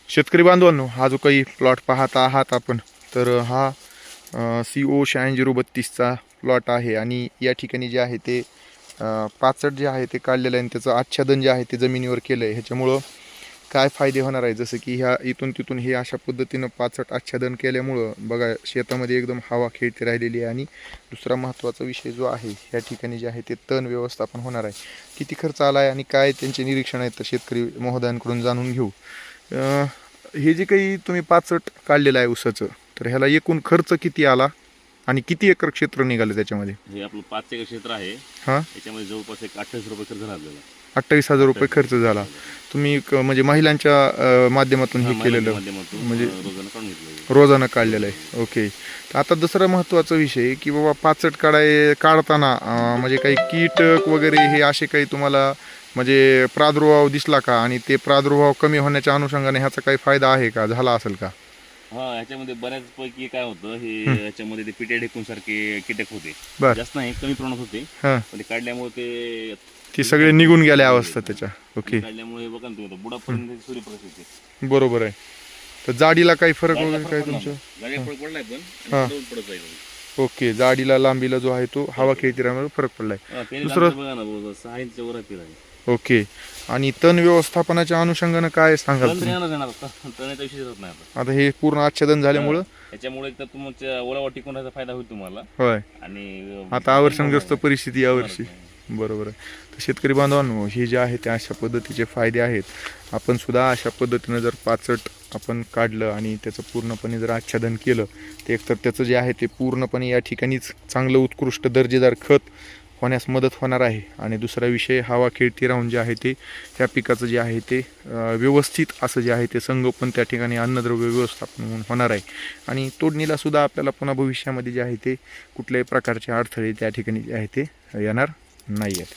शेतकरी बांधवांनो, हा जो काही प्लॉट पाहत आहात आपण, तर हा CO 9632चा प्लॉट आहे आणि या ठिकाणी जे आहे ते पाचट जे आहे ते काढलेलं आहे आणि त्याचं आच्छादन जे आहे ते जमिनीवर केलं आहे. ह्याच्यामुळं काय फायदे होणार आहे, जसं की ह्या इथून तिथून हे अशा पद्धतीनं पाचट आच्छादन केल्यामुळं बघा शेतामध्ये एकदम हवा खेळती राहिलेली आहे. आणि दुसरा महत्त्वाचा विषय जो आहे ह्या ठिकाणी जे आहे ते तण व्यवस्थापन होणार आहे. किती खर्च आला आहे आणि काय त्यांचे निरीक्षण आहेत तर शेतकरी महोदयांकडून जाणून घेऊ. हे जे काही तुम्ही पाचट काढलेलं आहे ऊसाचं, तर ह्याला एकूण खर्च किती आला आणि किती एकर क्षेत्र निघालं त्याच्यामध्ये? हे आपलं 5 एकर क्षेत्र आहे. हां, त्याच्यामध्ये जवळपास एक 28 रुपये खर्च झाला आपल्याला. 28,000 रुपये खर्च झाला. तुम्ही म्हणजे महिलांच्या माध्यमातून हे केलेलं, माध्यमातून म्हणजे रोजानं काढून घेतलं. रोजानं काढलेलं आहे. ओके. तर आता दुसरा महत्त्वाचा विषय की बाबा पाचट काढताना म्हणजे काही कीटक वगैरे हे असे काही तुम्हाला म्हणजे प्रादुर्भाव दिसला का? आणि ते प्रादुर्भाव कमी होण्याच्या अनुषंगाने ह्याचा काही फायदा आहे का, झाला असेल का? हा, ह्याच्यामध्ये बऱ्याचपैकी काय होतं, हे ह्याच्यामध्ये ते पिट्या ढेकून सारखे कीटक होते. बरं. जास्त नाही, कमी प्रमाणात होते. हां, पण ते काढल्यामुळे ती सगळे निघून गेल्या अवस्था त्याच्या. ओके, काढल्यामुळे हे बघा ना तुम्ही, बुडापर्यंत सूर्यप्रकाश येते. बरोबर आहे. तर जाडीला काही फरक वगैरे काय तुमचं? गाड्या फरक पडलाय पण हा. आणि पडत जाईल. ओके, जाडीला लांबीला जो आहे तो हवा खेळती राहण्यावर फरक पडलाय. दुसरं बघा ना, बघा 6 इंच वर आहे. ओके. आणि तण व्यवस्थापनाच्या अनुषंगानं काय सांगाल तुम्ही? तणाचा विषय होत नाही आता. आता हे पूर्ण आच्छादन झाल्यामुळं त्याच्यामुळे तर तुमच्या ओलावा टिकून राहायचा फायदा होईल तुम्हाला. होय, आणि आता आवर्षणग्रस्त परिस्थिती यावर्षी. बरोबर आहे. तर शेतकरी बांधवांनो, हे जे आहे ते अशा पद्धतीचे फायदे आहेत. आपण सुद्धा अशा पद्धतीनं जर पाचट आपण काढलं आणि त्याचं पूर्णपणे जर आच्छादन केलं, तर एकतर त्याचं जे आहे ते पूर्णपणे या ठिकाणीच चांगलं उत्कृष्ट दर्जेदार खत होण्यास मदत होणार आहे. आणि दुसरा विषय, हवा खेळती राहून जे आहे ते ह्या पिकाचं जे आहे ते व्यवस्थित असं जे आहे ते संगोपन त्या ठिकाणी अन्नद्रव्य व्यवस्थापन होणार आहे. आणि तोडणीला सुद्धा आपल्याला पुन्हा भविष्यामध्ये जे आहे ते कुठल्याही प्रकारचे अडथळे त्या ठिकाणी जे आहे ते येणार नाही आहेत.